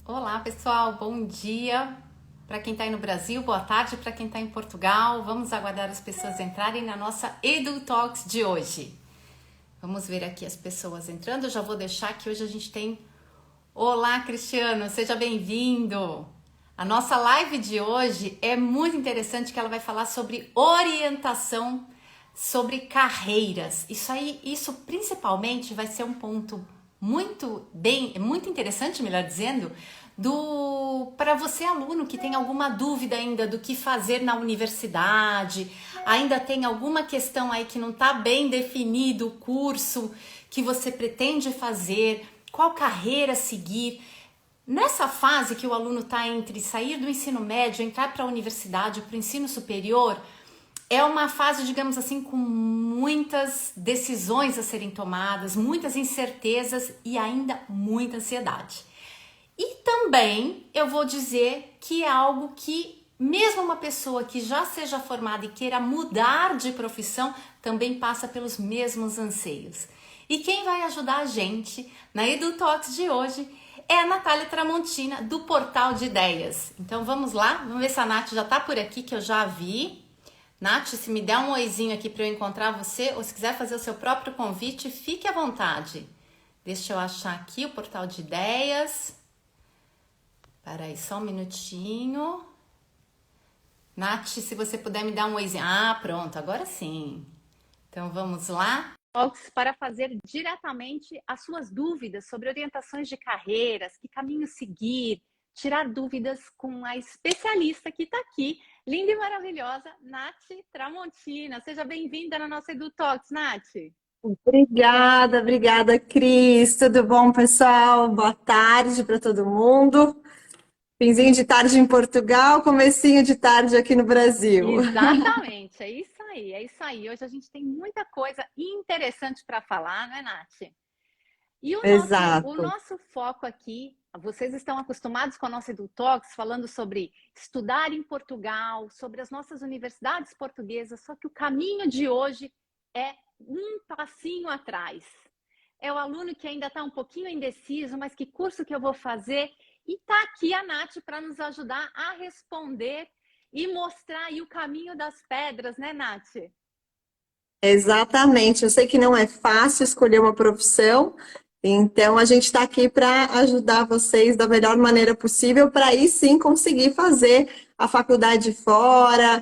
Olá, pessoal, bom dia para quem está aí no Brasil, boa tarde para quem está em Portugal. Vamos aguardar as pessoas entrarem na nossa Edu Talks de hoje. Vamos ver aqui as pessoas entrando. Eu já vou deixar que hoje a gente tem. Olá, Cristiano, seja bem-vindo. A nossa live de hoje é muito interessante, que ela vai falar sobre orientação, sobre carreiras. Isso principalmente vai ser um ponto muito interessante, melhor dizendo, do para você aluno que tem alguma dúvida ainda do que fazer na universidade, ainda tem alguma questão aí que não está bem definido o curso que você pretende fazer, qual carreira seguir. Nessa fase que o aluno está entre sair do ensino médio, entrar para a universidade, para o ensino superior, é uma fase, digamos assim, com muitas decisões a serem tomadas, muitas incertezas e ainda muita ansiedade. E também eu vou dizer que é algo que, mesmo uma pessoa que já seja formada e queira mudar de profissão, também passa pelos mesmos anseios. E quem vai ajudar a gente na EduTalks de hoje é a Natália Tramontina, do Portal de Ideias. Então vamos lá, vamos ver se a Nath já está por aqui, que eu já vi. Nath, se me der um oizinho aqui para eu encontrar você, ou se quiser fazer o seu próprio convite, fique à vontade. Deixa eu achar aqui o Portal de Ideias. Para aí, só um minutinho. Nath, se você puder me dar um oizinho. Ah, pronto, agora sim. Então vamos lá. Para fazer diretamente as suas dúvidas sobre orientações de carreiras, que caminho seguir, tirar dúvidas com a especialista que está aqui, linda e maravilhosa, Nath Tramontina. Seja bem-vinda na nossa EduTalks, Nath. Obrigada, Cris. Tudo bom, pessoal? Boa tarde para todo mundo. Finzinho de tarde em Portugal, comecinho de tarde aqui no Brasil. Exatamente, é isso aí, é isso aí. Hoje a gente tem muita coisa interessante para falar, não é, Nath? E o Exato. nosso foco aqui, vocês estão acostumados com a nossa EduTalks, falando sobre estudar em Portugal, sobre as nossas universidades portuguesas, só que o caminho de hoje é um passinho atrás. É o aluno que ainda está um pouquinho indeciso, mas que curso que eu vou fazer? E está aqui a Nath para nos ajudar a responder e mostrar aí o caminho das pedras, né, Nath? Exatamente. Eu sei que não é fácil escolher uma profissão, então a gente está aqui para ajudar vocês da melhor maneira possível, para aí sim conseguir fazer a faculdade fora,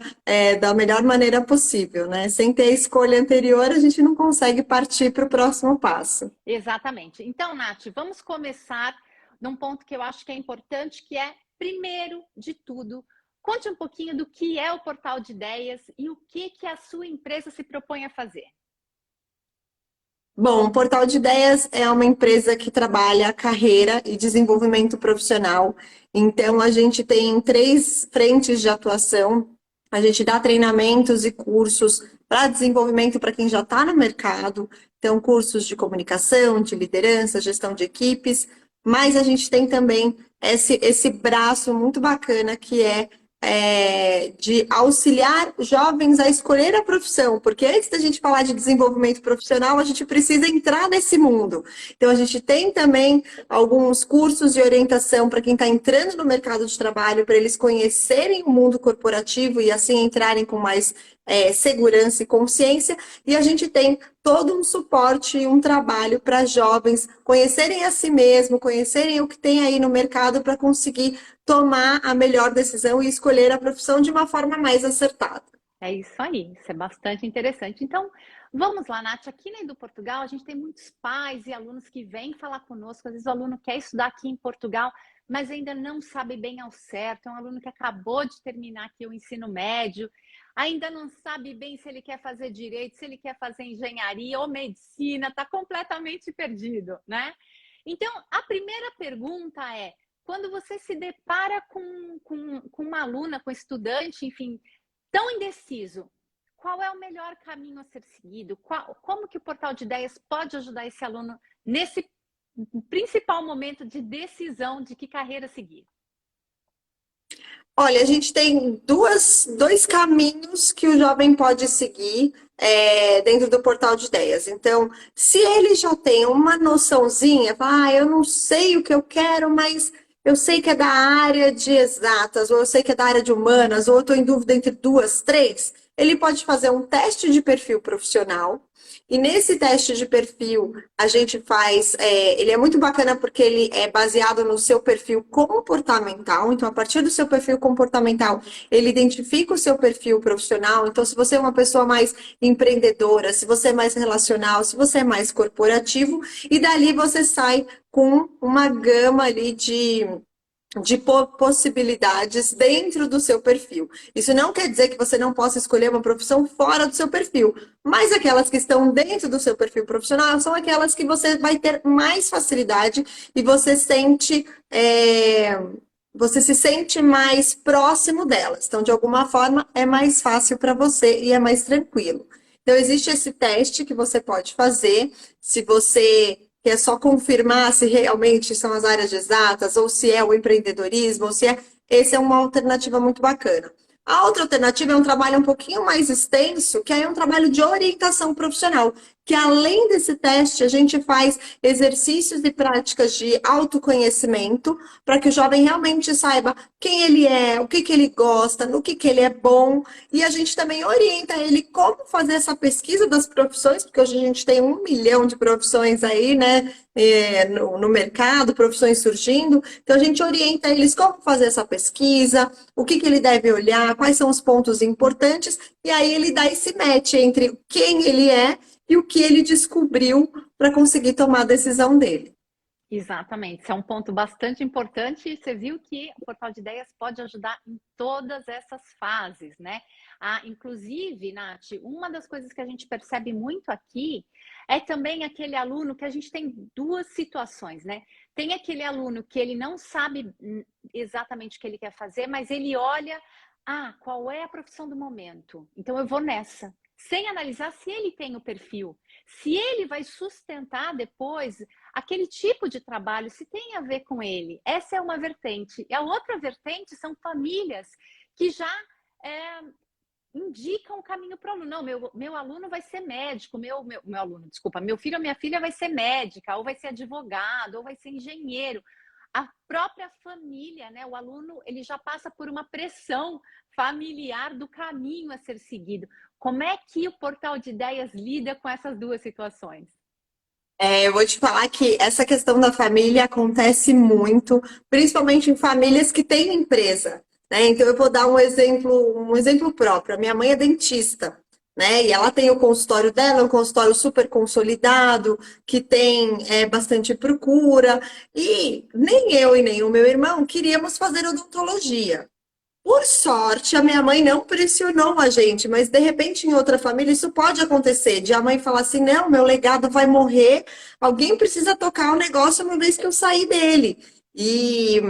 da melhor maneira possível, né? Sem ter a escolha anterior, a gente não consegue partir para o próximo passo. Exatamente. Então, Nath, vamos começar num ponto que eu acho que é importante, que é, primeiro de tudo, conte um pouquinho do que é o Portal de Ideias e o que a sua empresa se propõe a fazer. Bom, o Portal de Ideias é uma empresa que trabalha carreira e desenvolvimento profissional. Então, a gente tem três frentes de atuação. A gente dá treinamentos e cursos para desenvolvimento para quem já está no mercado. Então, cursos de comunicação, de liderança, gestão de equipes. Mas a gente tem também esse braço muito bacana que de auxiliar jovens a escolher a profissão, porque antes da gente falar de desenvolvimento profissional, a gente precisa entrar nesse mundo. Então, a gente tem também alguns cursos de orientação para quem está entrando no mercado de trabalho, para eles conhecerem o mundo corporativo e assim entrarem com mais segurança e consciência, e a gente tem todo um suporte e um trabalho para jovens conhecerem a si mesmo, conhecerem o que tem aí no mercado para conseguir tomar a melhor decisão e escolher a profissão de uma forma mais acertada. É isso aí, isso é bastante interessante. Então, vamos lá, Nath. Aqui na Edu Portugal, a gente tem muitos pais e alunos que vêm falar conosco. Às vezes o aluno quer estudar aqui em Portugal, mas ainda não sabe bem ao certo. É um aluno que acabou de terminar aqui o ensino médio, ainda não sabe bem se ele quer fazer direito, se ele quer fazer engenharia ou medicina, está completamente perdido, né? Então, a primeira pergunta é: quando você se depara com uma aluna, com um estudante, enfim, tão indeciso, qual é o melhor caminho a ser seguido? Como que o Portal de Ideias pode ajudar esse aluno nesse principal momento de decisão de que carreira seguir? Olha, a gente tem dois caminhos que o jovem pode seguir dentro do portal de ideias. Então, se ele já tem uma noçãozinha, eu não sei o que eu quero, mas eu sei que é da área de exatas, ou eu sei que é da área de humanas, ou eu estou em dúvida entre duas, três, ele pode fazer um teste de perfil profissional. E nesse teste de perfil, a gente faz. Ele é muito bacana porque ele é baseado no seu perfil comportamental. Então, a partir do seu perfil comportamental, ele identifica o seu perfil profissional. Então, se você é uma pessoa mais empreendedora, se você é mais relacional, se você é mais corporativo, e dali você sai com uma gama ali de possibilidades dentro do seu perfil. Isso não quer dizer que você não possa escolher uma profissão fora do seu perfil, mas aquelas que estão dentro do seu perfil profissional são aquelas que você vai ter mais facilidade e você se sente mais próximo delas. Então, de alguma forma, é mais fácil para você e é mais tranquilo. Então, existe esse teste que você pode fazer. Se você quer só confirmar se realmente são as áreas de exatas, ou se é o empreendedorismo, ou se é. Essa é uma alternativa muito bacana. A outra alternativa é um trabalho um pouquinho mais extenso, que aí é um trabalho de orientação profissional, que além desse teste, a gente faz exercícios e práticas de autoconhecimento, para que o jovem realmente saiba quem ele é, o que que ele gosta, no que ele é bom, e a gente também orienta ele como fazer essa pesquisa das profissões, porque hoje a gente tem 1 milhão de profissões aí, né, no mercado, profissões surgindo, então a gente orienta eles como fazer essa pesquisa, o que que ele deve olhar, quais são os pontos importantes, e aí ele dá esse match entre quem ele é e o que ele descobriu para conseguir tomar a decisão dele. Exatamente, isso é um ponto bastante importante. Você viu que o Portal de Ideias pode ajudar em todas essas fases, né? Inclusive, Nath, uma das coisas que a gente percebe muito aqui é também aquele aluno que a gente tem duas situações, né? Tem aquele aluno que ele não sabe exatamente o que ele quer fazer, mas ele olha, qual é a profissão do momento? Então eu vou nessa, sem analisar se ele tem o perfil, se ele vai sustentar depois aquele tipo de trabalho, se tem a ver com ele. Essa é uma vertente. E a outra vertente são famílias que já indicam o caminho para o aluno. Não, meu aluno vai ser médico, meu aluno, desculpa, meu filho ou minha filha vai ser médica, ou vai ser advogado, ou vai ser engenheiro. A própria família, né? O aluno, ele já passa por uma pressão familiar do caminho a ser seguido. Como é que o Portal de Ideias lida com essas duas situações? Eu vou te falar que essa questão da família acontece muito, principalmente em famílias que têm empresa, né? Então eu vou dar um exemplo próprio. A minha mãe é dentista, né? E ela tem o consultório dela, um consultório super consolidado, que tem bastante procura, e nem eu e nem o meu irmão queríamos fazer odontologia. Por sorte, a minha mãe não pressionou a gente, mas de repente em outra família isso pode acontecer, de a mãe falar assim, não, meu legado vai morrer, alguém precisa tocar o negócio uma vez que eu sair dele. E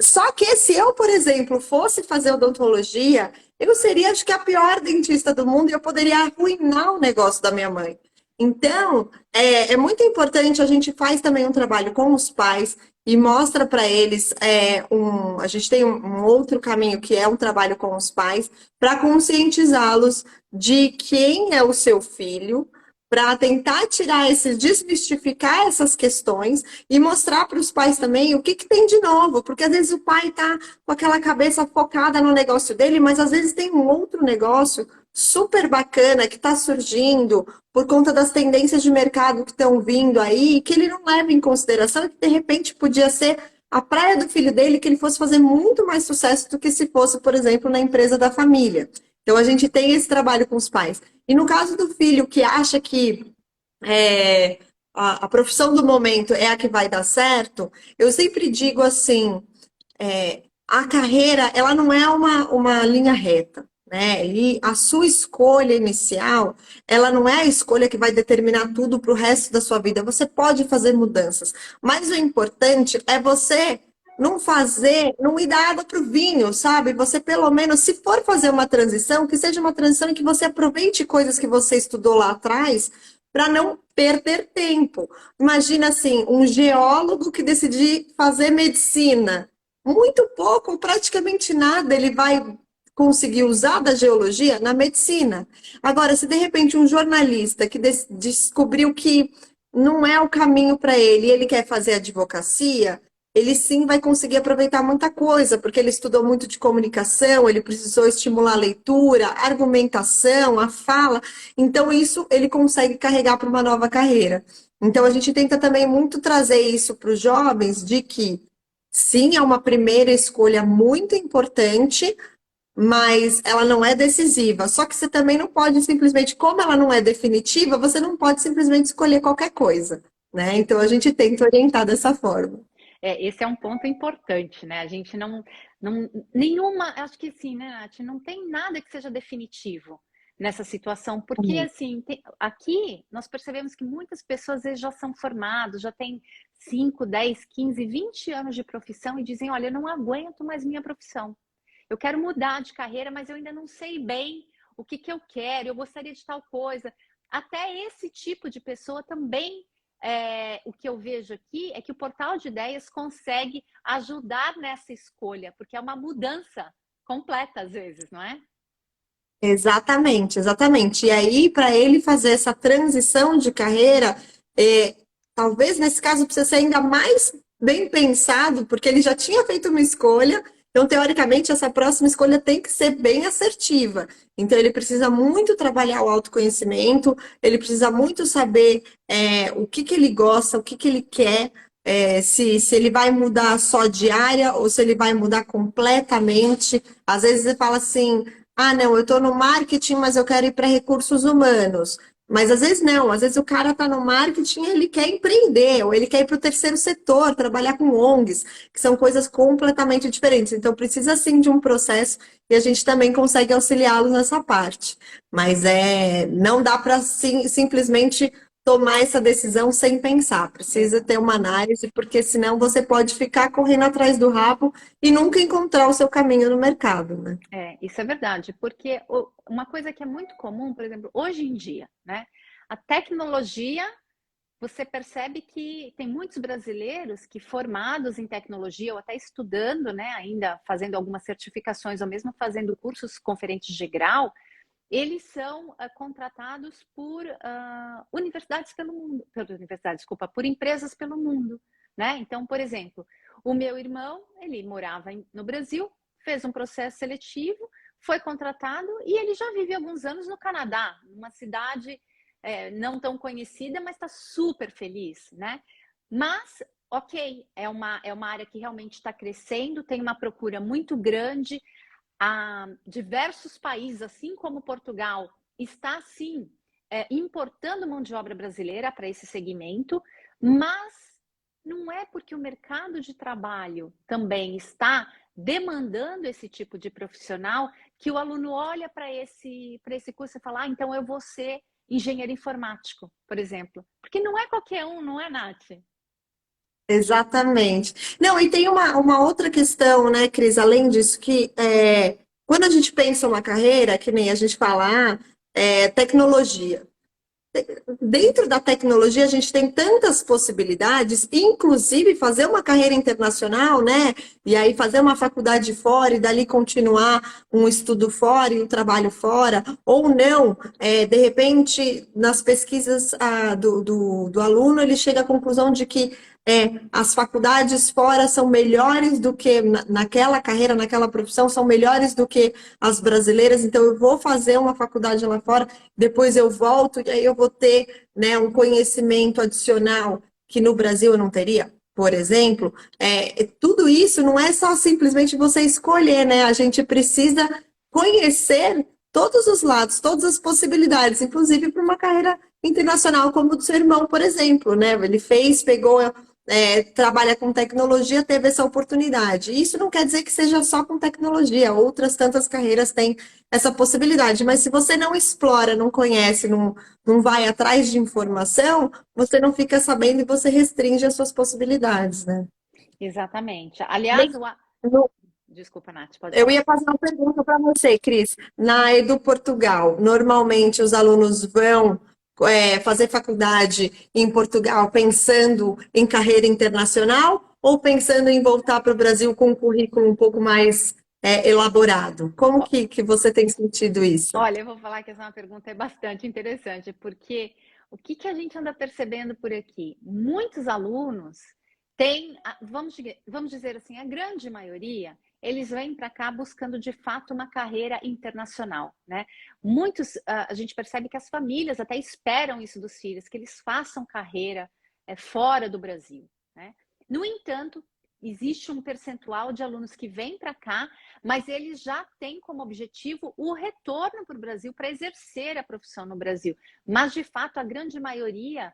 só que se eu, por exemplo, fosse fazer odontologia, eu seria, acho que, a pior dentista do mundo e eu poderia arruinar o negócio da minha mãe. Então, é muito importante, a gente faz também um trabalho com os pais, e mostra para eles a gente tem um outro caminho que é um trabalho com os pais para conscientizá-los de quem é o seu filho, para tentar tirar desmistificar essas questões e mostrar para os pais também o que tem de novo, porque às vezes o pai está com aquela cabeça focada no negócio dele, mas às vezes tem um outro negócio super bacana que está surgindo por conta das tendências de mercado que estão vindo aí, que ele não leva em consideração e que de repente podia ser a praia do filho dele, que ele fosse fazer muito mais sucesso do que se fosse, por exemplo, na empresa da família. Então a gente tem esse trabalho com os pais. E no caso do filho que acha que a profissão do momento é a que vai dar certo, eu sempre digo assim, a carreira, ela não é uma linha reta, né? E a sua escolha inicial, ela não é a escolha que vai determinar tudo para o resto da sua vida. Você pode fazer mudanças, mas o importante é você não ir dar água para o vinho, sabe? Você, pelo menos, se for fazer uma transição, que seja uma transição em que você aproveite coisas que você estudou lá atrás, para não perder tempo. Imagina assim, um geólogo que decidir fazer medicina muito pouco, praticamente nada, ele vai conseguir usar da geologia na medicina. Agora, se de repente um jornalista que descobriu que não é o caminho para ele, e ele quer fazer advocacia, ele sim vai conseguir aproveitar muita coisa, porque ele estudou muito de comunicação, ele precisou estimular a leitura, a argumentação, a fala. Então, isso ele consegue carregar para uma nova carreira. Então, a gente tenta também muito trazer isso para os jovens, de que sim, é uma primeira escolha muito importante, mas ela não é decisiva. Só que você também não pode simplesmente, como ela não é definitiva, você não pode simplesmente escolher qualquer coisa, né? Então a gente tenta orientar dessa forma. Esse é um ponto importante, né? A gente nenhuma, acho que sim, né, Nath? Não tem nada que seja definitivo nessa situação, porque assim, aqui nós percebemos que muitas pessoas às vezes já são formados, já têm 5, 10, 15, 20 anos de profissão e dizem, olha, eu não aguento mais minha profissão. Eu quero mudar de carreira, mas eu ainda não sei bem o que que eu quero, eu gostaria de tal coisa. Até esse tipo de pessoa também, o que eu vejo aqui é que o portal de ideias consegue ajudar nessa escolha, porque é uma mudança completa às vezes, não é? Exatamente, exatamente. E aí, para ele fazer essa transição de carreira, talvez nesse caso precisa ser ainda mais bem pensado, porque ele já tinha feito uma escolha, então, teoricamente, essa próxima escolha tem que ser bem assertiva. Então, ele precisa muito trabalhar o autoconhecimento, ele precisa muito saber o que que ele gosta, o que que ele quer, se ele vai mudar só de área ou se ele vai mudar completamente. Às vezes ele fala assim. Ah, não, eu estou no marketing, mas eu quero ir para recursos humanos. Mas às vezes não, às vezes o cara está no marketing e ele quer empreender, ou ele quer ir para o terceiro setor, trabalhar com ONGs, que são coisas completamente diferentes. Então precisa sim de um processo e a gente também consegue auxiliá-los nessa parte. Mas não dá para simplesmente tomar essa decisão sem pensar. Precisa ter uma análise, porque senão você pode ficar correndo atrás do rabo e nunca encontrar o seu caminho no mercado, né? Isso é verdade, porque uma coisa que é muito comum, por exemplo, hoje em dia, né? A tecnologia, você percebe que tem muitos brasileiros que formados em tecnologia ou até estudando, né, ainda fazendo algumas certificações ou mesmo fazendo cursos conferentes de grau, eles são contratados por universidades pelo mundo, desculpa, por empresas pelo mundo, né? Então, por exemplo, o meu irmão, ele morava no Brasil, fez um processo seletivo, foi contratado e ele já vive alguns anos no Canadá, numa cidade não tão conhecida, mas está super feliz, né? Mas, ok, é uma área que realmente está crescendo, tem uma procura muito grande, diversos países, assim como Portugal, está sim importando mão de obra brasileira para esse segmento, mas não é porque o mercado de trabalho também está demandando esse tipo de profissional que o aluno olha para esse curso e fala, então eu vou ser engenheiro informático, por exemplo. Porque não é qualquer um, não é, Nath? Exatamente. Não, e tem uma outra questão, né, Cris, além disso, que quando a gente pensa uma carreira, que nem a gente fala, tecnologia. Dentro da tecnologia, a gente tem tantas possibilidades, inclusive fazer uma carreira internacional, né? E aí fazer uma faculdade fora e dali continuar um estudo fora e um trabalho fora, ou não, de repente, nas pesquisas do aluno, ele chega à conclusão de que as faculdades fora são melhores do que naquela carreira, naquela profissão, são melhores do que as brasileiras, então eu vou fazer uma faculdade lá fora, depois eu volto e aí eu vou ter, né, um conhecimento adicional que no Brasil eu não teria. Por exemplo, tudo isso não é só simplesmente você escolher, né? A gente precisa conhecer todos os lados, todas as possibilidades, inclusive para uma carreira internacional como o do seu irmão, por exemplo, né? Ele pegou trabalha com tecnologia, teve essa oportunidade. Isso não quer dizer que seja só com tecnologia, outras tantas carreiras têm essa possibilidade, mas se você não explora, não conhece, não vai atrás de informação, você não fica sabendo e você restringe as suas possibilidades, né? Exatamente. Aliás, Bem, no- desculpa, Nath, pode eu falar. ia fazer uma pergunta para você, Cris. Na Edu Portugal, normalmente os alunos vão fazer faculdade em Portugal pensando em carreira internacional ou pensando em voltar para o Brasil com um currículo um pouco mais elaborado? Como que você tem sentido isso? Olha, eu vou falar que essa é uma pergunta bastante interessante, porque o que a gente anda percebendo por aqui? Muitos alunos vamos dizer assim, a grande maioria, eles vêm para cá buscando de fato uma carreira internacional, né? Muitos, a gente percebe que as famílias até esperam isso dos filhos, que eles façam carreira fora do Brasil, né? No entanto, existe um percentual de alunos que vêm para cá, mas eles já têm como objetivo o retorno para o Brasil para exercer a profissão no Brasil. Mas, de fato, a grande maioria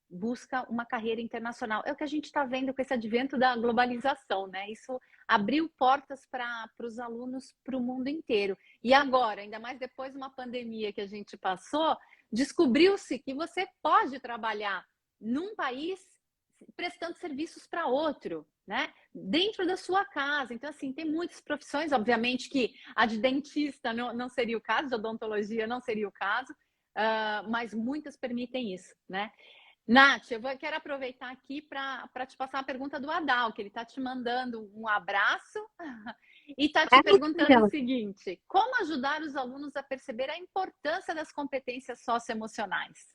busca uma carreira internacional. É o que a gente está vendo com esse advento da globalização, né? Isso abriu portas para os alunos para o mundo inteiro. E agora, ainda mais depois de uma pandemia que a gente passou, descobriu-se que você pode trabalhar num país prestando serviços para outro, né? Dentro da sua casa. Então, assim, tem muitas profissões, obviamente que a de dentista não seria o caso, de odontologia não seria o caso, mas muitas permitem isso, né? Nath, quero aproveitar aqui para te passar uma pergunta do Adal, que ele está te mandando um abraço e está te perguntando o seguinte: como ajudar os alunos a perceber a importância das competências socioemocionais?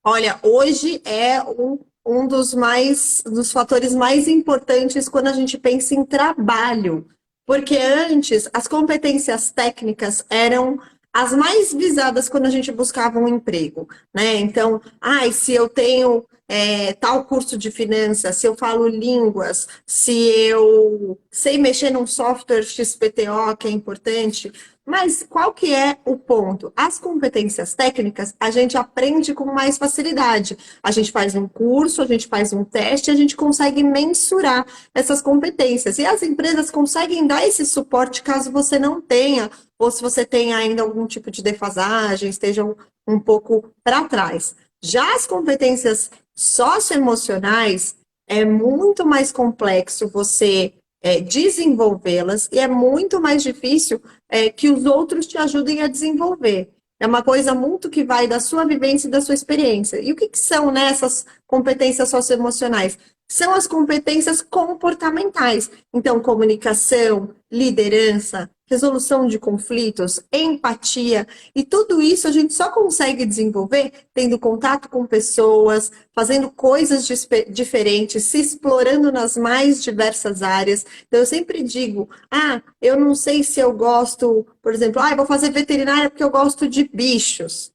Olha, hoje é um dos fatores mais importantes quando a gente pensa em trabalho, porque antes as competências técnicas eram as mais visadas quando a gente buscava um emprego, né? Então, se eu tenho tal curso de finanças, se eu falo línguas, se eu sei mexer num software XPTO, que é importante. Mas qual que é o ponto? As competências técnicas a gente aprende com mais facilidade. A gente faz um curso, a gente faz um teste, a gente consegue mensurar essas competências. E as empresas conseguem dar esse suporte caso você não tenha, ou se você tenha ainda algum tipo de defasagem, esteja um pouco para trás. Já as competências socioemocionais, é muito mais complexo você desenvolvê-las e é muito mais difícil que os outros te ajudem a desenvolver. É uma coisa muito que vai da sua vivência e da sua experiência. E o que são, né, essas competências socioemocionais? São as competências comportamentais. Então, comunicação, liderança, resolução de conflitos, empatia, e tudo isso a gente só consegue desenvolver tendo contato com pessoas, fazendo coisas diferentes, se explorando nas mais diversas áreas. Então, eu sempre digo, eu não sei se eu gosto, por exemplo, eu vou fazer veterinária porque eu gosto de bichos.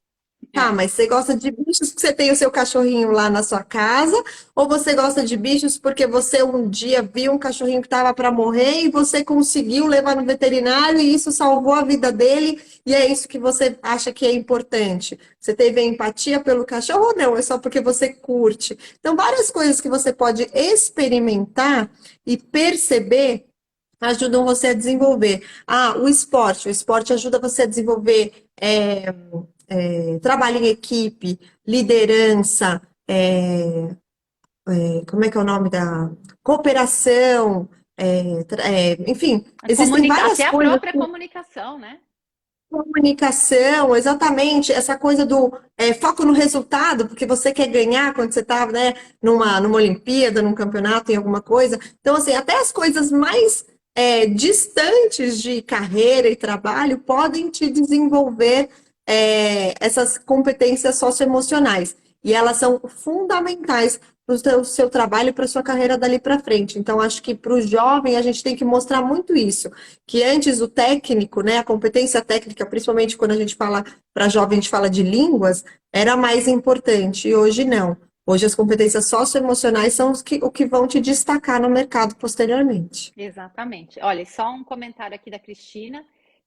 Tá, mas você gosta de bichos porque você tem o seu cachorrinho lá na sua casa, ou você gosta de bichos porque você um dia viu um cachorrinho que estava para morrer e você conseguiu levar no veterinário e isso salvou a vida dele, e é isso que você acha que é importante? Você teve empatia pelo cachorro ou não? É só porque você curte. Então, várias coisas que você pode experimentar e perceber ajudam você a desenvolver. O esporte ajuda você a desenvolver trabalho em equipe, liderança, como é que é o nome da cooperação, enfim, existem várias até coisas. A própria comunicação, né? Comunicação, exatamente, essa coisa do foco no resultado, porque você quer ganhar quando você está, né, numa Olimpíada, num campeonato, em alguma coisa. Então, assim, até as coisas mais distantes de carreira e trabalho podem te desenvolver essas competências socioemocionais. E elas são fundamentais para o seu trabalho e para a sua carreira dali para frente. Então, acho que para o jovem a gente tem que mostrar muito isso, que antes o técnico, né, a competência técnica, principalmente quando a gente fala para jovem, a gente fala de línguas, era mais importante, e hoje não. Hoje as competências socioemocionais são o que vão te destacar no mercado posteriormente. Exatamente. Olha, só um comentário aqui da Cristina,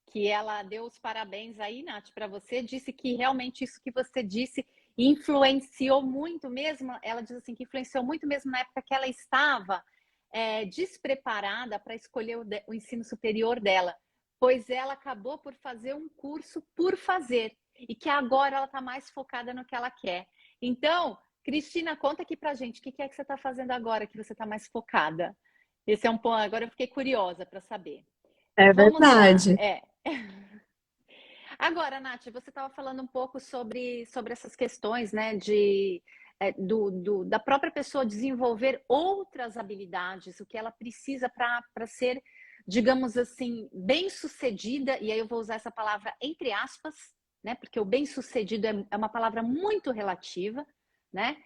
que ela deu os parabéns aí, Nath, para você, disse que realmente isso que você disse influenciou muito mesmo, ela diz assim, que influenciou muito mesmo na época que ela estava despreparada para escolher o ensino superior dela, pois ela acabou por fazer um curso por fazer, e que agora ela está mais focada no que ela quer. Então, Cristina, conta aqui pra gente, o que é que você está fazendo agora que você está mais focada? Esse é um ponto, agora eu fiquei curiosa para saber. É Vamos verdade. lá. Agora, Nath, você estava falando um pouco sobre essas questões, né, da própria pessoa desenvolver outras habilidades, o que ela precisa para ser, digamos assim, bem-sucedida, e aí eu vou usar essa palavra entre aspas, né, porque o bem-sucedido é uma palavra muito relativa, né?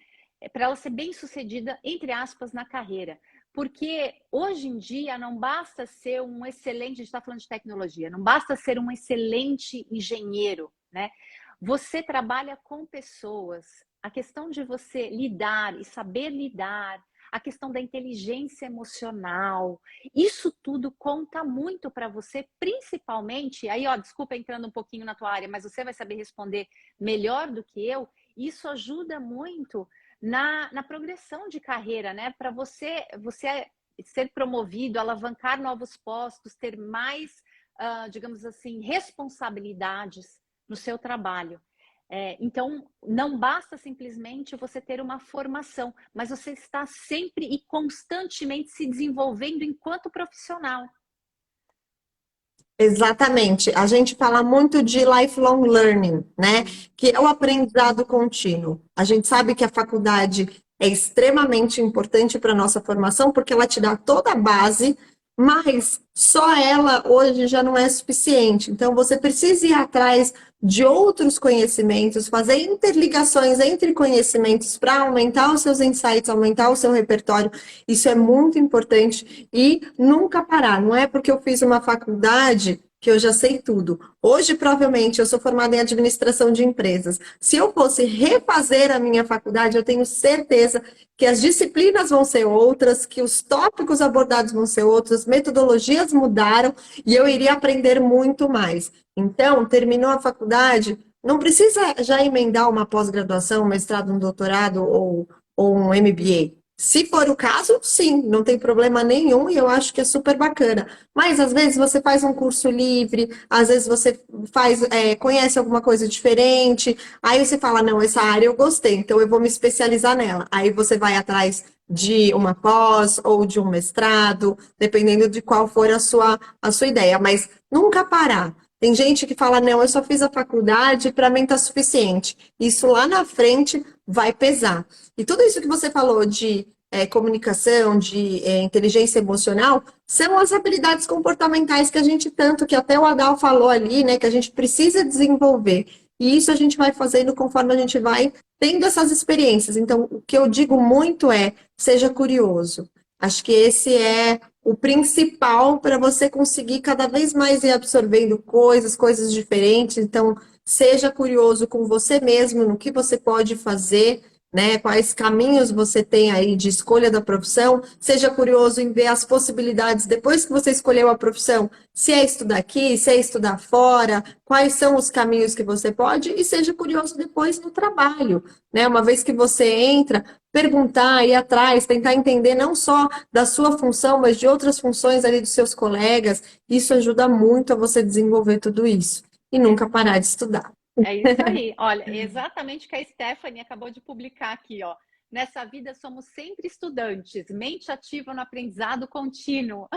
para ela ser bem-sucedida, entre aspas, na carreira. Porque hoje em dia não basta ser um excelente, a gente está falando de tecnologia, não basta ser um excelente engenheiro, né? Você trabalha com pessoas, a questão de você lidar e saber lidar, a questão da inteligência emocional, isso tudo conta muito para você, principalmente, aí ó, desculpa entrando um pouquinho na tua área, mas você vai saber responder melhor do que eu, isso ajuda muito na progressão de carreira, né? Para você ser promovido, alavancar novos postos, ter mais, digamos assim, responsabilidades no seu trabalho. Então, não basta simplesmente você ter uma formação, mas você está sempre e constantemente se desenvolvendo enquanto profissional. Exatamente. A gente fala muito de lifelong learning, né? Que é o aprendizado contínuo. A gente sabe que a faculdade é extremamente importante para a nossa formação, porque ela te dá toda a base, mas só ela hoje já não é suficiente. Então, você precisa ir atrás de outros conhecimentos, fazer interligações entre conhecimentos para aumentar os seus insights, aumentar o seu repertório. Isso é muito importante e nunca parar. Não é porque eu fiz uma faculdade que eu já sei tudo. Hoje, provavelmente, eu sou formada em administração de empresas. Se eu fosse refazer a minha faculdade, eu tenho certeza que as disciplinas vão ser outras, que os tópicos abordados vão ser outros, metodologias mudaram e eu iria aprender muito mais. Então, terminou a faculdade, não precisa já emendar uma pós-graduação, um mestrado, um doutorado ou um MBA. Se for o caso, sim, não tem problema nenhum e eu acho que é super bacana. Mas às vezes você faz um curso livre, às vezes você conhece alguma coisa diferente, aí você fala, não, essa área eu gostei, então eu vou me especializar nela. Aí você vai atrás de uma pós ou de um mestrado, dependendo de qual for a sua ideia, mas nunca parar. Tem gente que fala, não, eu só fiz a faculdade, para mim tá suficiente. Isso lá na frente vai pesar. E tudo isso que você falou de comunicação, de inteligência emocional, são as habilidades comportamentais que a gente tanto, que até o Adal falou ali, né, que a gente precisa desenvolver. E isso a gente vai fazendo conforme a gente vai tendo essas experiências. Então, o que eu digo muito é, seja curioso. Acho que esse é o principal para você conseguir cada vez mais ir absorvendo coisas diferentes. Então, seja curioso com você mesmo, no que você pode fazer, né? Quais caminhos você tem aí de escolha da profissão. Seja curioso em ver as possibilidades depois que você escolheu a profissão, se é estudar aqui, se é estudar fora, quais são os caminhos que você pode, e seja curioso depois no trabalho, né? Uma vez que você entra, perguntar, ir atrás, tentar entender não só da sua função, mas de outras funções ali dos seus colegas. Isso ajuda muito a você desenvolver tudo isso. E nunca parar de estudar. É isso aí. Olha, exatamente o que a Stephanie acabou de publicar aqui, ó. Nessa vida somos sempre estudantes, mente ativa no aprendizado contínuo.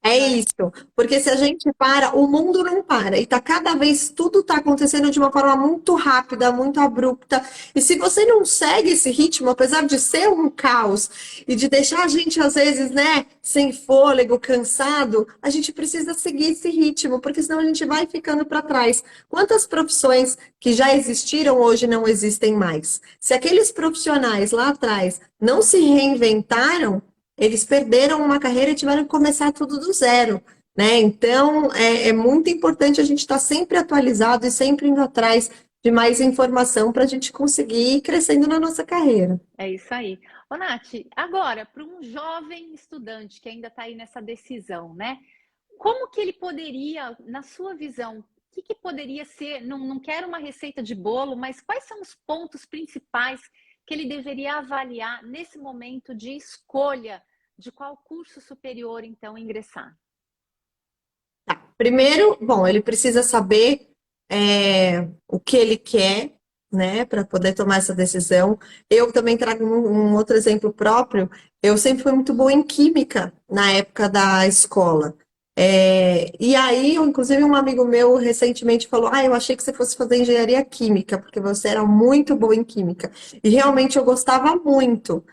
É isso, porque se a gente para, o mundo não para, e tá cada vez, tudo tá acontecendo de uma forma muito rápida, muito abrupta, e se você não segue esse ritmo, apesar de ser um caos, e de deixar a gente, às vezes, né, sem fôlego, cansado, a gente precisa seguir esse ritmo, porque senão a gente vai ficando para trás. Quantas profissões que já existiram hoje não existem mais? Se aqueles profissionais lá atrás não se reinventaram, eles perderam uma carreira e tiveram que começar tudo do zero, né? Então, é muito importante a gente estar sempre atualizado e sempre indo atrás de mais informação para a gente conseguir ir crescendo na nossa carreira. É isso aí. Ô, Nath, agora, para um jovem estudante que ainda está aí nessa decisão, né? Como que ele poderia, na sua visão, o que poderia ser, não quero uma receita de bolo, mas quais são os pontos principais que ele deveria avaliar nesse momento de escolha de qual curso superior, então, ingressar? Tá. Primeiro, bom, ele precisa saber o que ele quer, né, para poder tomar essa decisão. Eu também trago um outro exemplo próprio. Eu sempre fui muito boa em química na época da escola. E aí, inclusive, um amigo meu recentemente falou: eu achei que você fosse fazer engenharia química, porque você era muito boa em química. E realmente eu gostava muito.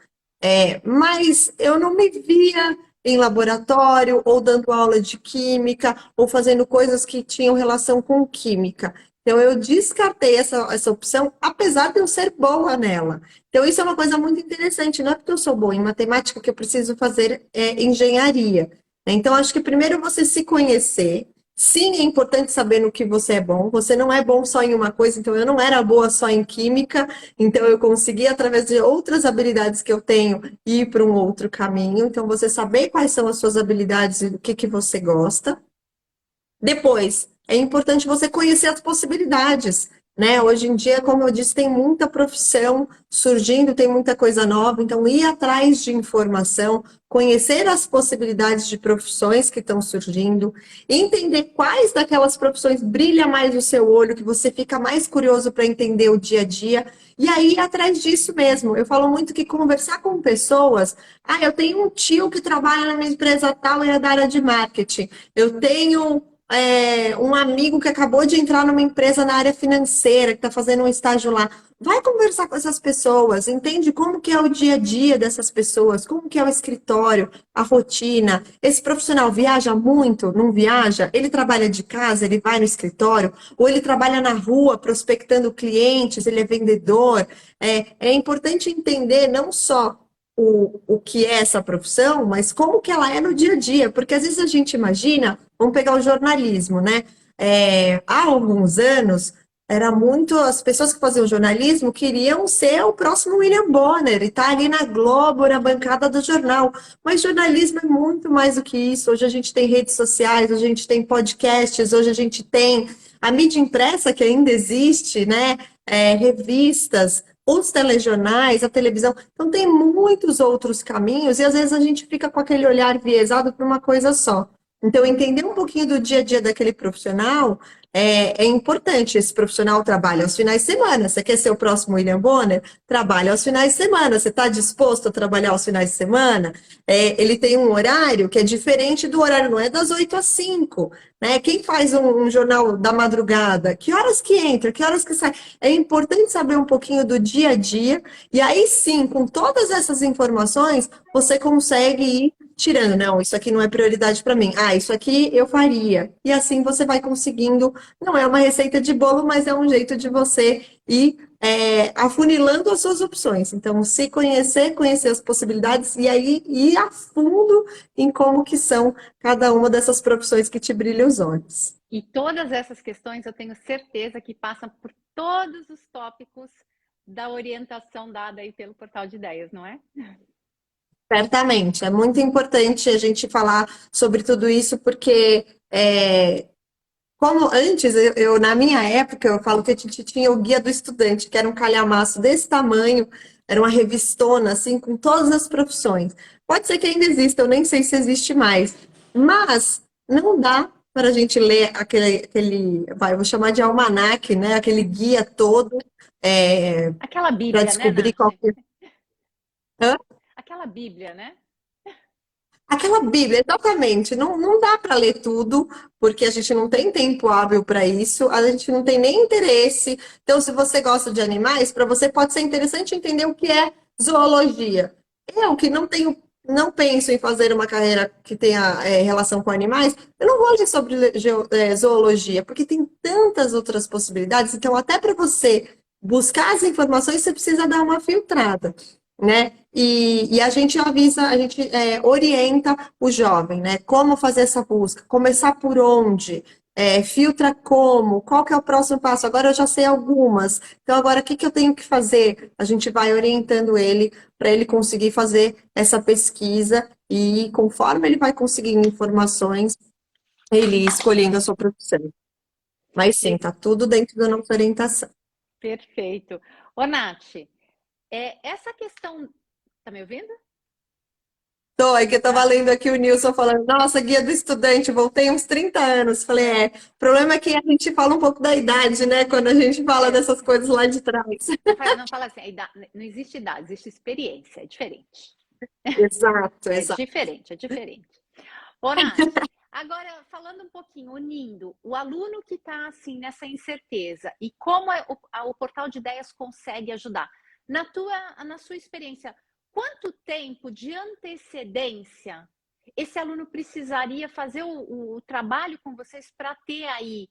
Mas eu não me via em laboratório, ou dando aula de química, ou fazendo coisas que tinham relação com química. Então, eu descartei essa opção, apesar de eu ser boa nela. Então, isso é uma coisa muito interessante. Não é porque eu sou boa em matemática que eu preciso fazer engenharia. Então, acho que primeiro você se conhecer. Sim, é importante saber no que você é bom. Você não é bom só em uma coisa. Então, eu não era boa só em química. Então, eu consegui, através de outras habilidades que eu tenho, ir para um outro caminho. Então, você saber quais são as suas habilidades e o que que você gosta. Depois, é importante você conhecer as possibilidades, né? Hoje em dia, como eu disse, tem muita profissão surgindo, tem muita coisa nova, então ir atrás de informação, conhecer as possibilidades de profissões que estão surgindo, entender quais daquelas profissões brilha mais o seu olho, que você fica mais curioso para entender o dia a dia, e aí ir atrás disso mesmo. Eu falo muito que conversar com pessoas, eu tenho um tio que trabalha na minha empresa tal e é da área de marketing. Eu tenho um amigo que acabou de entrar numa empresa na área financeira, que está fazendo um estágio lá. Vai conversar com essas pessoas, entende como que é o dia a dia dessas pessoas, como que é o escritório, a rotina. Esse profissional viaja muito, não viaja? Ele trabalha de casa, ele vai no escritório, ou ele trabalha na rua prospectando clientes, ele é vendedor. É importante entender não só o que é essa profissão, mas como que ela é no dia a dia, porque às vezes a gente imagina, vamos pegar o jornalismo, né? Há alguns anos, era muito, as pessoas que faziam jornalismo queriam ser o próximo William Bonner, e estar ali na Globo, na bancada do jornal, mas jornalismo é muito mais do que isso. Hoje a gente tem redes sociais, hoje a gente tem podcasts, hoje a gente tem a mídia impressa que ainda existe, né? Revistas, os telejornais, a televisão. Então, tem muitos outros caminhos e às vezes a gente fica com aquele olhar viesado para uma coisa só. Então, entender um pouquinho do dia a dia daquele profissional é importante. Esse profissional trabalha aos finais de semana. Você quer ser o próximo William Bonner? Trabalha aos finais de semana. Você está disposto a trabalhar aos finais de semana? Ele tem um horário que é diferente do horário, não é das 8 às 5, né? Quem faz um jornal da madrugada? Que horas que entra? Que horas que sai? É importante saber um pouquinho do dia a dia, e aí sim, com todas essas informações, você consegue ir tirando. Não, isso aqui não é prioridade para mim. Isso aqui eu faria. E assim você vai conseguindo. Não é uma receita de bolo, mas é um jeito de você ir afunilando as suas opções. Então, se conhecer, conhecer as possibilidades e aí ir a fundo em como que são cada uma dessas profissões que te brilham os olhos. E todas essas questões eu tenho certeza que passam por todos os tópicos da orientação dada aí pelo Portal de Ideias, não é? Certamente, é muito importante a gente falar sobre tudo isso, porque como antes, na minha época, eu falo que a gente tinha o Guia do Estudante, que era um calhamaço desse tamanho, era uma revistona, assim, com todas as profissões. Pode ser que ainda exista, eu nem sei se existe mais, mas não dá para a gente ler eu vou chamar de almanaque, né? Aquele guia todo, Aquela para Bíblia, né, descobrir Nath? qual que... Hã? Aquela Bíblia, né? Aquela Bíblia, exatamente. Não dá para ler tudo, porque a gente não tem tempo hábil para isso, a gente não tem nem interesse. Então, se você gosta de animais, para você pode ser interessante entender o que é zoologia. Eu, que não penso em fazer uma carreira que tenha relação com animais, eu não vou ler sobre zoologia, porque tem tantas outras possibilidades. Então, até para você buscar as informações, você precisa dar uma filtrada, né? E a gente avisa, a gente orienta o jovem, né? Como fazer essa busca, começar por onde, filtra como, qual que é o próximo passo. Agora eu já sei algumas, então agora o que que eu tenho que fazer? A gente vai orientando ele para ele conseguir fazer essa pesquisa e conforme ele vai conseguindo informações, ele ir escolhendo a sua profissão. Mas sim, tá tudo dentro da nossa orientação. Perfeito. Ô, Nath, essa questão... Tá me ouvindo? Tô, é que eu tava lendo aqui o Nilson falando, nossa, guia do estudante, voltei uns 30 anos. Falei, o problema é que a gente fala um pouco da idade, né? Quando a gente fala dessas coisas lá de trás. Não fala assim, não existe idade, existe experiência, é diferente. Exato, É exato. diferente, é diferente. Ô, Nath, agora falando um pouquinho, unindo o aluno que está assim nessa incerteza e como o Portal de Ideias consegue ajudar. Na sua experiência, quanto tempo de antecedência esse aluno precisaria fazer o trabalho com vocês para ter aí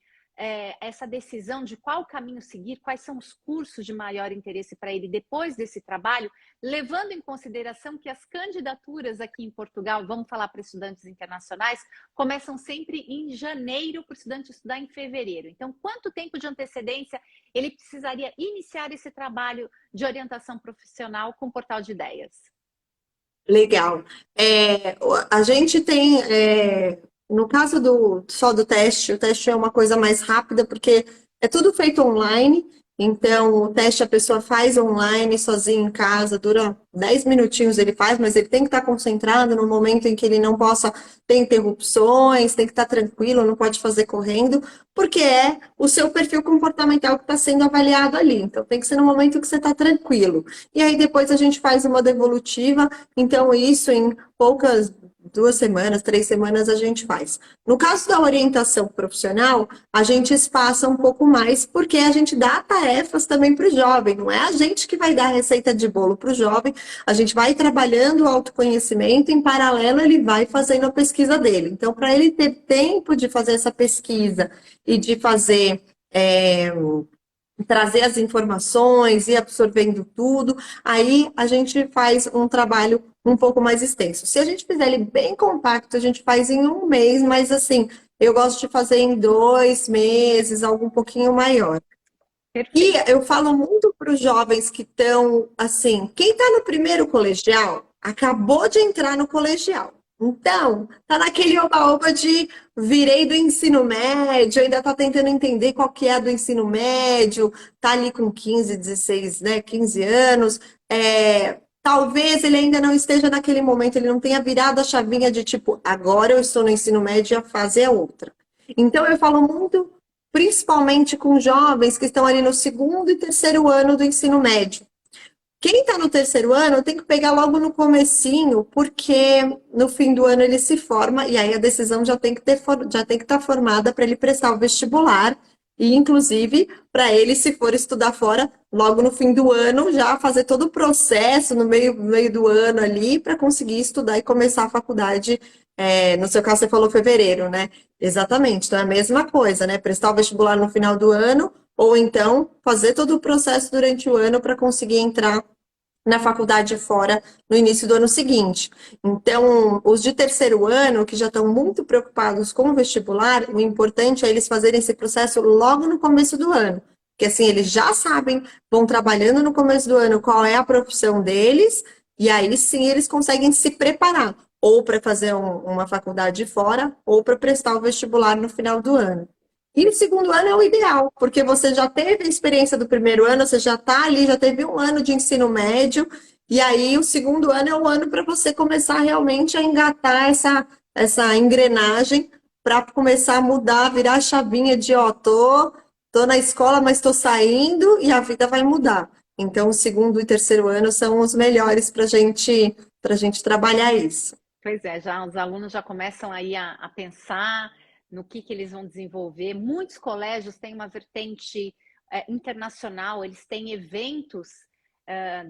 essa decisão de qual caminho seguir, quais são os cursos de maior interesse para ele depois desse trabalho, levando em consideração que as candidaturas aqui em Portugal, vamos falar para estudantes internacionais, começam sempre em janeiro para o estudante estudar em fevereiro. Então, quanto tempo de antecedência ele precisaria iniciar esse trabalho de orientação profissional com o Portal de Ideias? Legal. A gente tem, no caso só do teste, o teste é uma coisa mais rápida, porque é tudo feito online, então o teste a pessoa faz online, sozinho em casa, dura 10 minutinhos ele faz, mas ele tem que estar concentrado no momento em que ele não possa ter interrupções, tem que estar tranquilo, não pode fazer correndo, porque é o seu perfil comportamental que está sendo avaliado ali. Então tem que ser no momento que você está tranquilo. E aí depois a gente faz uma devolutiva, então isso em poucas 2 semanas, 3 semanas a gente faz. No caso da orientação profissional, a gente espaça um pouco mais, porque a gente dá tarefas também para o jovem, não é a gente que vai dar a receita de bolo para o jovem, a gente vai trabalhando o autoconhecimento, em paralelo ele vai fazendo a pesquisa dele. Então, para ele ter tempo de fazer essa pesquisa e de fazer... trazer as informações e absorvendo tudo, aí a gente faz um trabalho um pouco mais extenso. Se a gente fizer ele bem compacto, a gente faz em 1 mês, mas assim, eu gosto de fazer em 2 meses, algo um pouquinho maior. E eu falo muito para os jovens que estão, assim, quem está no primeiro colegial, acabou de entrar no colegial. Então, tá naquele oba-oba de virei do ensino médio, ainda tá tentando entender qual que é a do ensino médio, tá ali com 15, 16, né, 15 anos. Talvez ele ainda não esteja naquele momento, ele não tenha virado a chavinha de tipo, agora eu estou no ensino médio e a fase é outra. Então, eu falo muito principalmente com jovens que estão ali no segundo e terceiro ano do ensino médio. Quem está no terceiro ano tem que pegar logo no comecinho, porque no fim do ano ele se forma e aí a decisão já tem que estar formada para ele prestar o vestibular e, inclusive, para ele, se for estudar fora, logo no fim do ano, já fazer todo o processo no meio do ano ali para conseguir estudar e começar a faculdade. No seu caso, você falou fevereiro, né? Exatamente, então é a mesma coisa, né? Prestar o vestibular no final do ano, ou então fazer todo o processo durante o ano para conseguir entrar na faculdade fora no início do ano seguinte. Então, os de terceiro ano, que já estão muito preocupados com o vestibular, o importante é eles fazerem esse processo logo no começo do ano. Porque assim, eles já sabem, vão trabalhando no começo do ano qual é a profissão deles, e aí sim eles conseguem se preparar, ou para fazer uma faculdade fora, ou para prestar o vestibular no final do ano. E o segundo ano é o ideal, porque você já teve a experiência do primeiro ano, você já está ali, já teve 1 ano de ensino médio, e aí o segundo ano é o ano para você começar realmente a engatar essa engrenagem para começar a mudar, virar a chavinha de, ó, tô na escola, mas estou saindo e a vida vai mudar. Então, o segundo e terceiro ano são os melhores para gente trabalhar isso. Pois é, já os alunos já começam aí a pensar no que eles vão desenvolver. Muitos colégios têm uma vertente internacional, eles têm eventos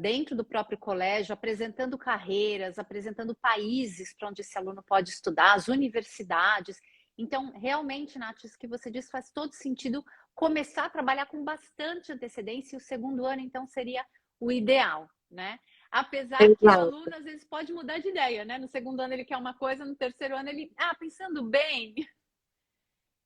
dentro do próprio colégio, apresentando carreiras, apresentando países para onde esse aluno pode estudar, as universidades. Então, realmente, Nath, isso que você disse faz todo sentido, começar a trabalhar com bastante antecedência, e o segundo ano, então, seria o ideal, né? Apesar que o aluno, às vezes, pode mudar de ideia, né? No segundo ano ele quer uma coisa, no terceiro ano ele, pensando bem,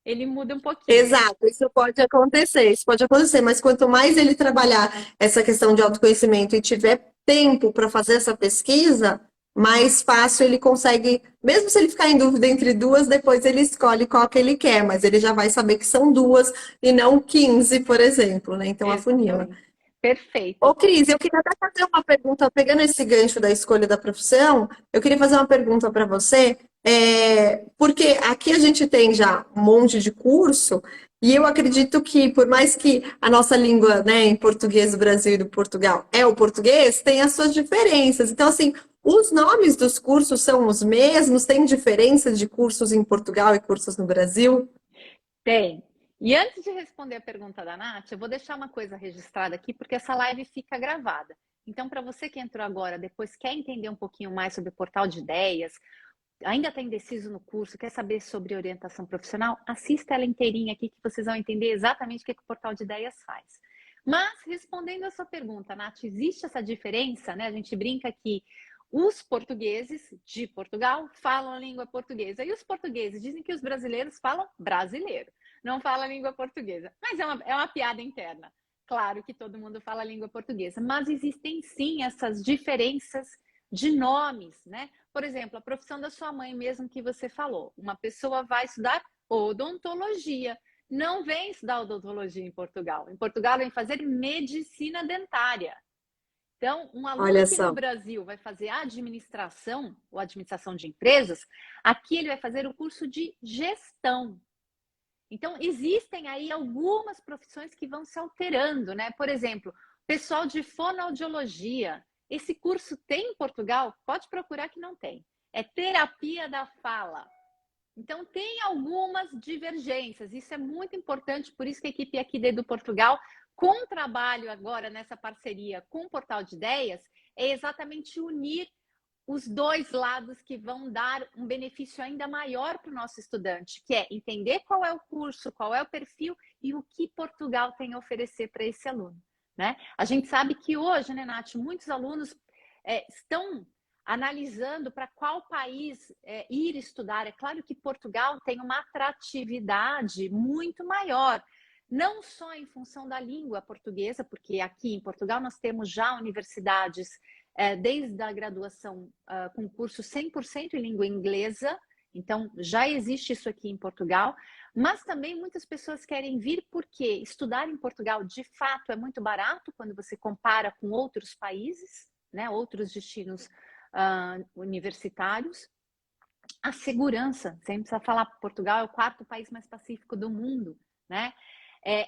ele muda um pouquinho. Exato, isso pode acontecer, mas quanto mais ele trabalhar essa questão de autoconhecimento e tiver tempo para fazer essa pesquisa, mais fácil ele consegue, mesmo se ele ficar em dúvida entre duas, depois ele escolhe qual que ele quer, mas ele já vai saber que são duas e não 15, por exemplo, né? Então afunila. Perfeito. Ô, Cris, eu queria até fazer uma pergunta, pegando esse gancho da escolha da profissão, eu queria fazer uma pergunta para você, porque aqui a gente tem já um monte de curso, e eu acredito que, por mais que a nossa língua, né, em português do Brasil e do Portugal é o português, tem as suas diferenças. Então, assim, os nomes dos cursos são os mesmos? Tem diferenças de cursos em Portugal e cursos no Brasil? Tem. E antes de responder a pergunta da Nath, eu vou deixar uma coisa registrada aqui, porque essa live fica gravada. Então, para você que entrou agora, depois quer entender um pouquinho mais sobre o Portal de Ideias, ainda está indeciso no curso, quer saber sobre orientação profissional, assista ela inteirinha aqui que vocês vão entender exatamente o que o Portal de Ideias faz. Mas, respondendo a sua pergunta, Nath, existe essa diferença, né? A gente brinca que os portugueses de Portugal falam a língua portuguesa e os portugueses dizem que os brasileiros falam brasileiro, não falam a língua portuguesa. Mas é uma piada interna. Claro que todo mundo fala a língua portuguesa, mas existem sim essas diferenças de nomes, né? Por exemplo, a profissão da sua mãe mesmo que você falou. Uma pessoa vai estudar odontologia. Não vem estudar odontologia em Portugal. Em Portugal vem fazer medicina dentária. Então, um aluno Olha que no só. Brasil vai fazer administração ou administração de empresas, aqui ele vai fazer o curso de gestão. Então, existem aí algumas profissões que vão se alterando, né? Por exemplo, pessoal de fonoaudiologia. Esse curso tem em Portugal? Pode procurar que não tem. É terapia da fala. Então, tem algumas divergências. Isso é muito importante, por isso que a equipe aqui do Portugal, com o trabalho agora nessa parceria com o Portal de Ideias, é exatamente unir os dois lados que vão dar um benefício ainda maior para o nosso estudante, que é entender qual é o curso, qual é o perfil e o que Portugal tem a oferecer para esse aluno, né? A gente sabe que hoje, né, Nath, muitos alunos estão analisando para qual país ir estudar. É claro que Portugal tem uma atratividade muito maior, não só em função da língua portuguesa, porque aqui em Portugal nós temos já universidades desde a graduação com curso 100% em língua inglesa, então já existe isso aqui em Portugal, mas também muitas pessoas querem vir porque estudar em Portugal de fato é muito barato quando você compara com outros países, né, outros destinos universitários. A segurança, sem precisar falar, Portugal é o 4º país mais pacífico do mundo, né?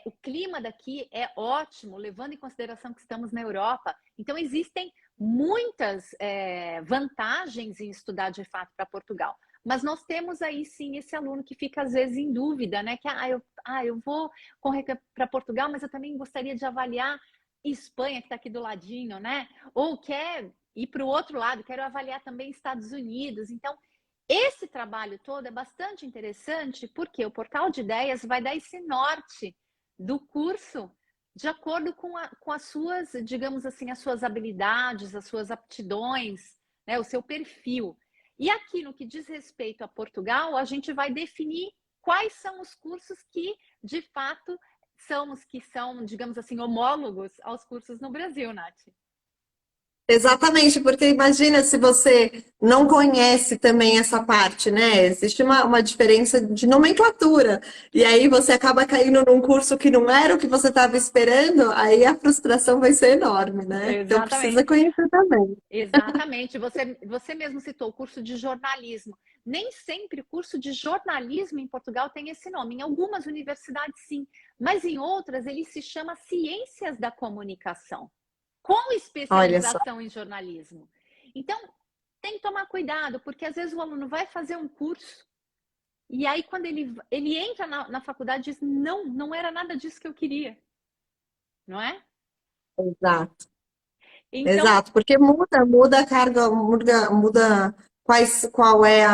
O clima daqui é ótimo, levando em consideração que estamos na Europa. Então, existem muitas vantagens em estudar de fato para Portugal. Mas nós temos aí sim esse aluno que fica às vezes em dúvida, né? Que eu vou correr para Portugal, mas eu também gostaria de avaliar Espanha, que está aqui do ladinho, né? Ou quer ir para o outro lado, quero avaliar também Estados Unidos. Então, esse trabalho todo é bastante interessante porque o Portal de Ideias vai dar esse norte do curso de acordo com as suas, digamos assim, as suas habilidades, as suas aptidões, né, o seu perfil. E aqui no que diz respeito a Portugal, a gente vai definir quais são os cursos que, de fato, são os que são, digamos assim, homólogos aos cursos no Brasil, Nath. Exatamente, porque imagina se você não conhece também essa parte, né? Existe uma diferença de nomenclatura, e aí você acaba caindo num curso que não era o que você estava esperando, aí a frustração vai ser enorme, né? Então precisa Exatamente. conhecer também. Exatamente. Você mesmo citou o curso de jornalismo. Nem sempre o curso de jornalismo em Portugal tem esse nome. Em algumas universidades, sim. Mas em outras, ele se chama Ciências da Comunicação, com Olha só. especialização em jornalismo. Então, tem que tomar cuidado, porque às vezes o aluno vai fazer um curso e aí quando ele entra na faculdade diz, não era nada disso que eu queria. Não é? Exato. Então, Exato, porque muda a carga, muda qual é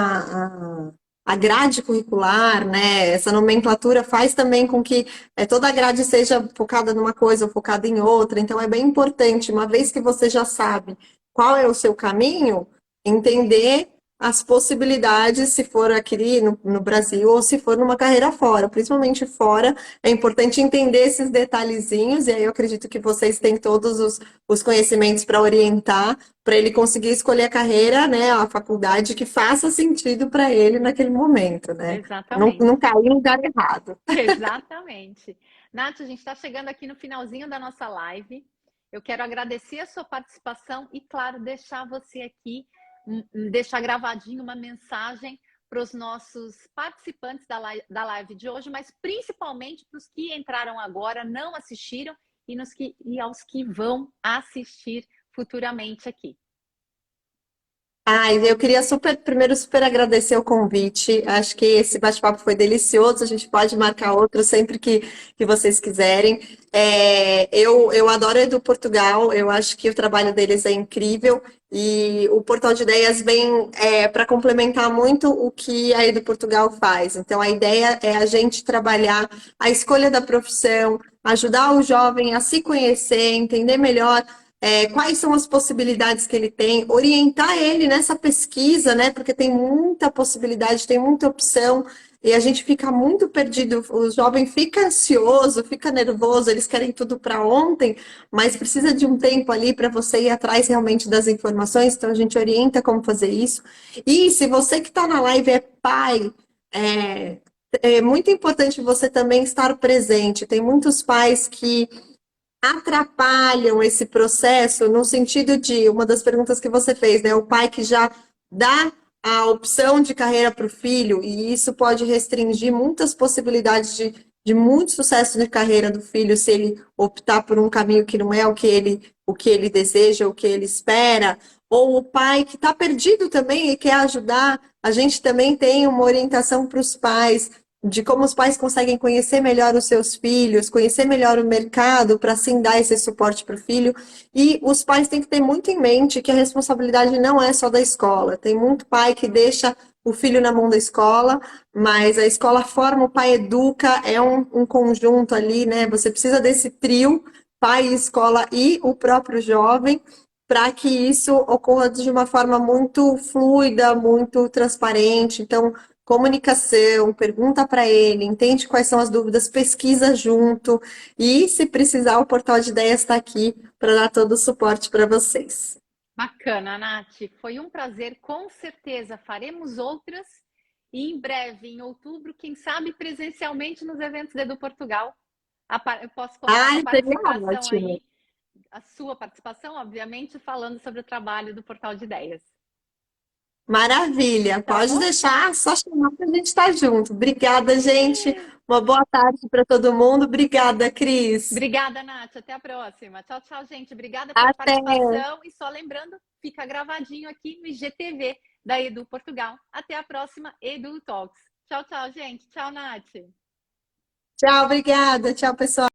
a grade curricular, né? Essa nomenclatura faz também com que toda a grade seja focada numa coisa ou focada em outra. Então é bem importante, uma vez que você já sabe qual é o seu caminho, entender as possibilidades, se for aqui no Brasil ou se for numa carreira fora, principalmente fora, é importante entender esses detalhezinhos, e aí eu acredito que vocês têm todos os conhecimentos para orientar, para ele conseguir escolher a carreira, né, a faculdade que faça sentido para ele naquele momento, né? Não exatamente. cair no lugar errado. Exatamente. Nath, a gente está chegando aqui no finalzinho da nossa live. Eu quero agradecer a sua participação e, claro, deixar você aqui, deixar gravadinho uma mensagem para os nossos participantes da live de hoje, mas principalmente para os que entraram agora, não assistiram e aos que vão assistir futuramente aqui. Ai, eu queria primeiro super agradecer o convite. Acho que esse bate-papo foi delicioso. A gente pode marcar outro sempre que vocês quiserem. Eu adoro a Edu Portugal. Eu acho que o trabalho deles é incrível e o Portal de Ideias vem para complementar muito o que a Edu Portugal faz. Então, a ideia é a gente trabalhar a escolha da profissão, ajudar o jovem a se conhecer, entender melhor quais são as possibilidades que ele tem, orientar ele nessa pesquisa, né? Porque tem muita possibilidade, tem muita opção, e a gente fica muito perdido. O jovem fica ansioso, fica nervoso, eles querem tudo para ontem, mas precisa de um tempo ali para você ir atrás realmente das informações, então a gente orienta como fazer isso. E se você que está na live é pai, é muito importante você também estar presente. Tem muitos pais que atrapalham esse processo no sentido de, uma das perguntas que você fez, né? O pai que já dá a opção de carreira para o filho, e isso pode restringir muitas possibilidades de muito sucesso de carreira do filho se ele optar por um caminho que não é o que ele deseja, o que ele espera, ou o pai que está perdido também e quer ajudar. A gente também tem uma orientação para os pais de como os pais conseguem conhecer melhor os seus filhos, conhecer melhor o mercado, para assim dar esse suporte para o filho. E os pais têm que ter muito em mente que a responsabilidade não é só da escola. Tem muito pai que deixa o filho na mão da escola, mas a escola forma, o pai educa, é um conjunto ali, né? Você precisa desse trio, pai, escola e o próprio jovem, para que isso ocorra de uma forma muito fluida, muito transparente. Então, comunicação, pergunta para ele, entende quais são as dúvidas, pesquisa junto e, se precisar, o Portal de Ideias está aqui para dar todo o suporte para vocês. Bacana, Nath. Foi um prazer. Com certeza faremos outras e em breve, em outubro, quem sabe presencialmente nos eventos da Edu Portugal. Eu posso contar com a Seria participação ótimo. aí, a sua participação, obviamente, falando sobre o trabalho do Portal de Ideias. Maravilha, Tá pode bom? deixar, só chamar que a gente está junto. Obrigada, gente. Uma boa tarde para todo mundo. Obrigada, Cris. Obrigada, Nath. Até a próxima. Tchau, tchau, gente. Obrigada pela Até. participação. E só lembrando, fica gravadinho aqui no IGTV da Edu Portugal. Até a próxima Edu Talks. Tchau, tchau, gente. Tchau, Nath. Tchau, obrigada. Tchau, pessoal.